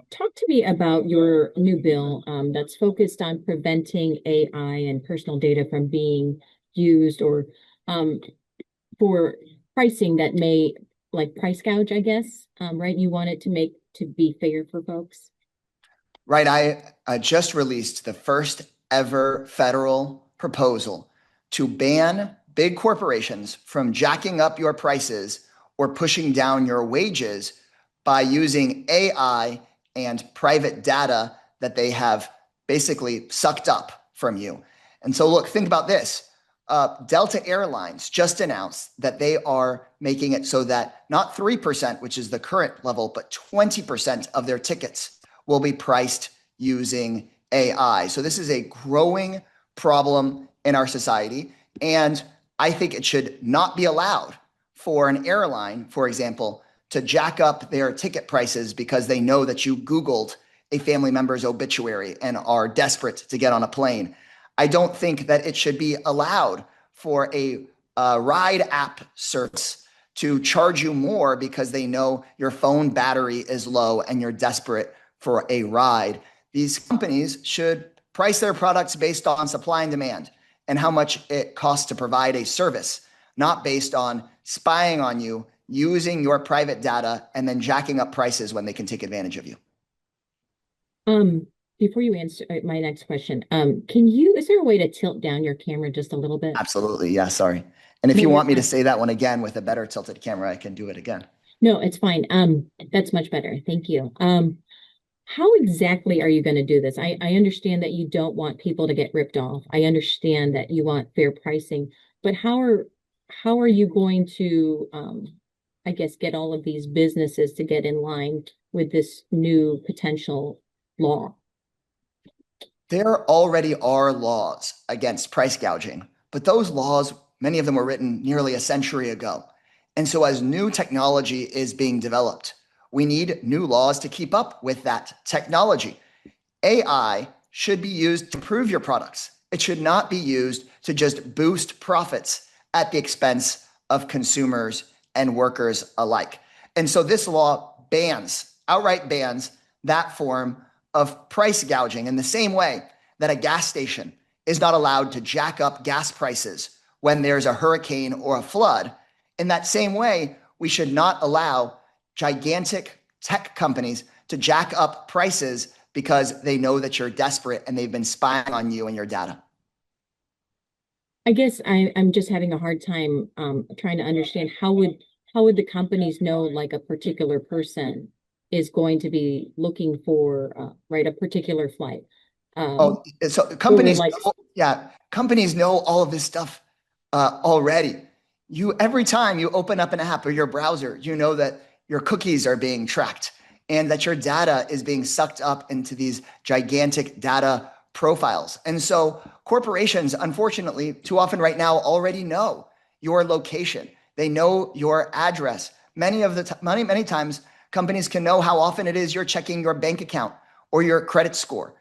talk to me about your new bill that's focused on preventing AI and personal data from being used or um, for pricing that may like price gouge, I guess, right? You want it to make to be fair for folks. Right. I just released the first ever federal proposal to ban big corporations from jacking up your prices or pushing down your wages by using AI and private data that they have basically sucked up from you. And so, look, think about this. Delta Airlines just announced that they are making it so that not 3%, which is the current level, but 20% of their tickets will be priced using AI. So this is a growing problem in our society. And I think it should not be allowed for an airline, for example, to jack up their ticket prices because they know that you Googled a family member's obituary and are desperate to get on a plane. I don't think that it should be allowed for a ride app service to charge you more because they know your phone battery is low and you're desperate for a ride. These companies should price their products based on supply and demand and how much it costs to provide a service, not based on spying on you, using your private data, and then jacking up prices when they can take advantage of you. Um, Before you answer my next question, is there a way to tilt down your camera just a little bit? Absolutely. Yeah, sorry. And if No, you you're want me to fine. say that one again with a better tilted camera, I can do it again. No, it's fine. That's much better. Thank you. How exactly are you going to do this? I understand that you don't want people to get ripped off. I understand that you want fair pricing, but how are you going to I guess get all of these businesses to get in line with this new potential law? There already are laws against price gouging, but those laws, many of them were written nearly a century ago. And so, as new technology is being developed, we need new laws to keep up with that technology. AI should be used to improve your products. It should not be used to just boost profits at the expense of consumers and workers alike. And so this law outright bans that form of price gouging in the same way that a gas station is not allowed to jack up gas prices when there's a hurricane or a flood. In that same way, we should not allow gigantic tech companies to jack up prices because they know that you're desperate and they've been spying on you and your data. I guess I'm just having a hard time trying to understand how would the companies know like a particular person is going to be looking for right a particular flight um, Oh, so or companies, like yeah, companies know all of this stuff already. Every time you open up an app or your browser, you know that your cookies are being tracked and that your data is being sucked up into these gigantic data profiles. And so corporations, unfortunately, too often right now already know your location. They know your address. Many times companies can know how often it is you're checking your bank account or your credit score.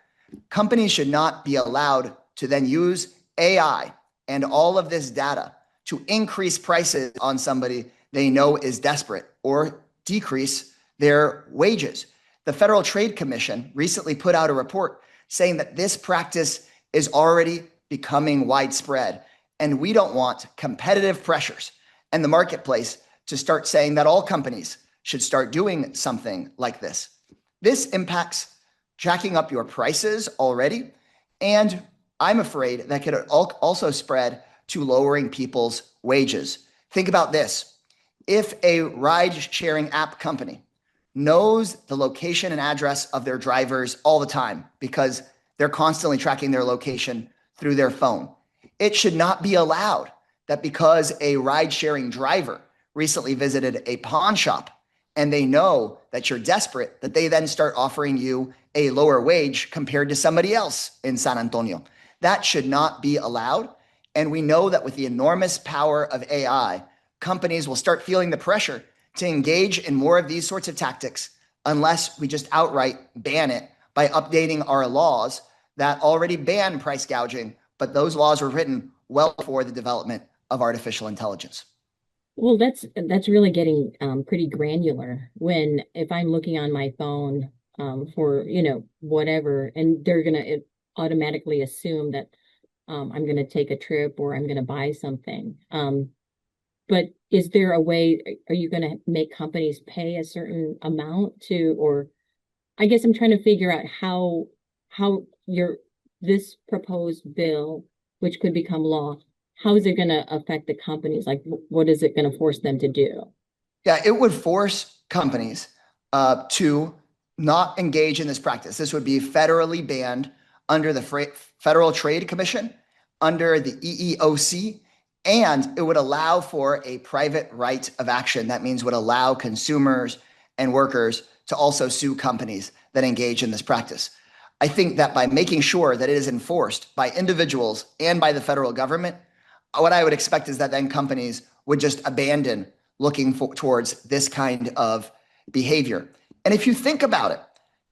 Companies should not be allowed to then use AI and all of this data to increase prices on somebody they know is desperate or decrease their wages. The Federal Trade Commission recently put out a report saying that this practice is already becoming widespread. And we don't want competitive pressures and the marketplace to start saying that all companies should start doing something like this. This impacts jacking up your prices already. And I'm afraid that could also spread to lowering people's wages. Think about this. If a ride sharing app company knows the location and address of their drivers all the time because they're constantly tracking their location through their phone, it should not be allowed that because a ride sharing driver recently visited a pawn shop and they know that you're desperate, that they then start offering you a lower wage compared to somebody else in San Antonio. That should not be allowed. And we know that with the enormous power of AI, companies will start feeling the pressure to engage in more of these sorts of tactics unless we just outright ban it by updating our laws that already ban price gouging, but those laws were written well before the development of artificial intelligence. well that's really getting pretty granular when if I'm looking on my phone for, whatever, and they're going to automatically assume that I'm going to take a trip or I'm going to buy something. But is there a way, are you going to make companies pay a certain amount to, or I guess I'm trying to figure out how this proposed bill, which could become law, how is it going to affect the companies? Like, what is it going to force them to do? Yeah, it would force companies to not engage in this practice. This would be federally banned under the Federal Trade Commission, under the EEOC, and it would allow for a private right of action. That means would allow consumers and workers to also sue companies that engage in this practice. I think that by making sure that it is enforced by individuals and by the federal government, what I would expect is that then companies would just abandon looking towards this kind of behavior. And if you think about it,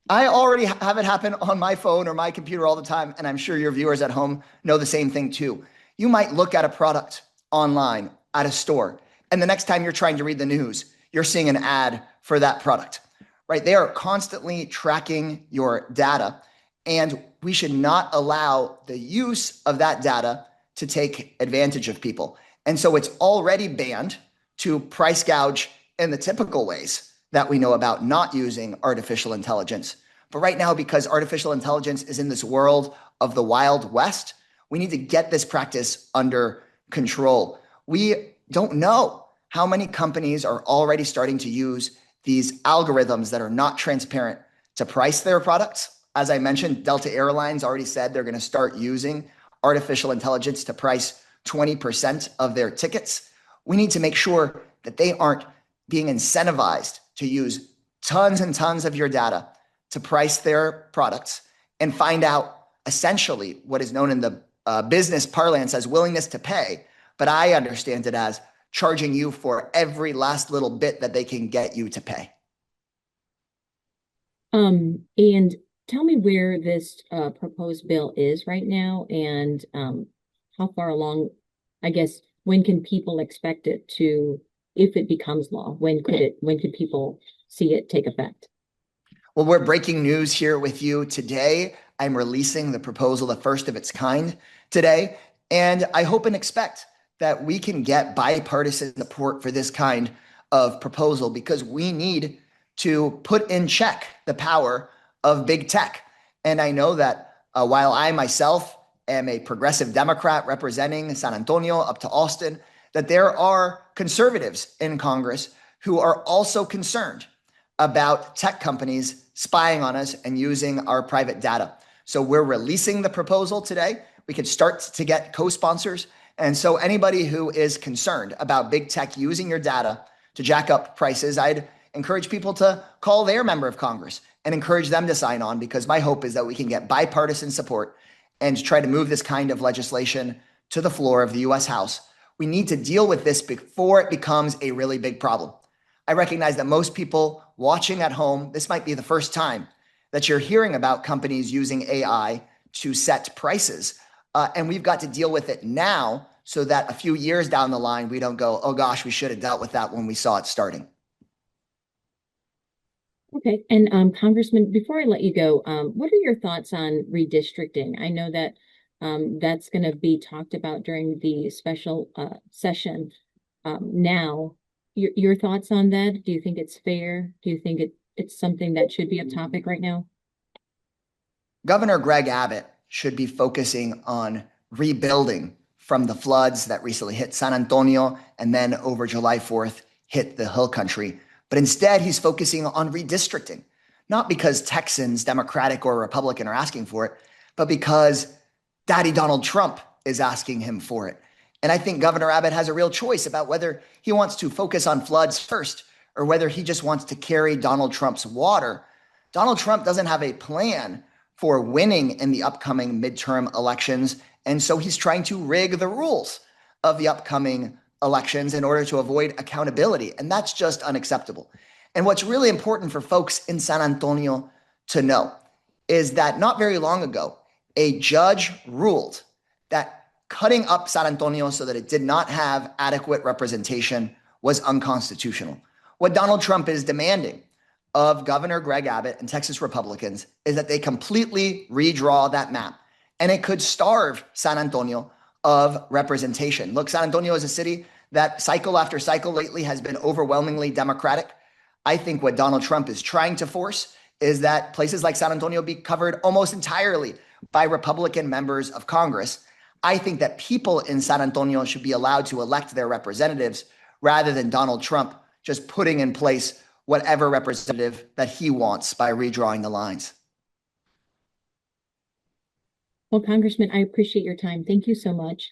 I already have it happen on my phone or my computer all the time, and I'm sure your viewers at home know the same thing too. You might look at a product online at a store, and the next time you're trying to read the news, you're seeing an ad for that product, right? They are constantly tracking your data, and we should not allow the use of that data to take advantage of people. And so it's already banned to price gouge in the typical ways that we know about, not using artificial intelligence. But right now, because artificial intelligence is in this world of the Wild West, we need to get this practice under control. We don't know how many companies are already starting to use these algorithms that are not transparent to price their products. As I mentioned, Delta Airlines already said they're going to start using artificial intelligence to price 20% of their tickets. We need to make sure that they aren't being incentivized to use tons and tons of your data to price their products and find out essentially what is known in the business parlance as willingness to pay. But I understand it as charging you for every last little bit that they can get you to pay. And tell me where this proposed bill is right now, and how far along, I guess, when can people expect it to, if it becomes law, when could people see it take effect? Well, we're breaking news here with you today. I'm releasing the proposal, the first of its kind today. And I hope and expect that we can get bipartisan support for this kind of proposal, because we need to put in check the power of big tech. And I know that while I myself am a progressive Democrat representing San Antonio up to Austin, that there are conservatives in Congress who are also concerned about tech companies spying on us and using our private data. So we're releasing the proposal today. We could start to get co-sponsors. And so anybody who is concerned about big tech using your data to jack up prices, I'd encourage people to call their member of Congress and encourage them to sign on, because my hope is that we can get bipartisan support and try to move this kind of legislation to the floor of the US House. We need to deal with this before it becomes a really big problem. I recognize that most people watching at home, this might be the first time that you're hearing about companies using AI to set prices. And we've got to deal with it now so that a few years down the line, we don't go, oh gosh, we should have dealt with that when we saw it starting. Okay. And Congressman, before I let you go, what are your thoughts on redistricting? I know that that's going to be talked about during the special session now. Your thoughts on that? Do you think it's fair? Do you think it's something that should be a topic right now? Governor Greg Abbott should be focusing on rebuilding from the floods that recently hit San Antonio and then over July 4th hit the Hill Country. But instead, he's focusing on redistricting, not because Texans, Democratic or Republican, are asking for it, but because Daddy Donald Trump is asking him for it. And I think Governor Abbott has a real choice about whether he wants to focus on floods first or whether he just wants to carry Donald Trump's water. Donald Trump doesn't have a plan for winning in the upcoming midterm elections. And so he's trying to rig the rules of the upcoming elections in order to avoid accountability. And that's just unacceptable. And what's really important for folks in San Antonio to know is that not very long ago, a judge ruled that cutting up San Antonio so that it did not have adequate representation was unconstitutional. What Donald Trump is demanding of Governor Greg Abbott and Texas Republicans is that they completely redraw that map. And it could starve San Antonio of representation. Look, San Antonio is a city that cycle after cycle lately has been overwhelmingly Democratic. I think what Donald Trump is trying to force is that places like San Antonio be covered almost entirely by Republican members of Congress. I think that people in San Antonio should be allowed to elect their representatives rather than Donald Trump just putting in place whatever representative that he wants by redrawing the lines. Well, Congressman, I appreciate your time. Thank you so much.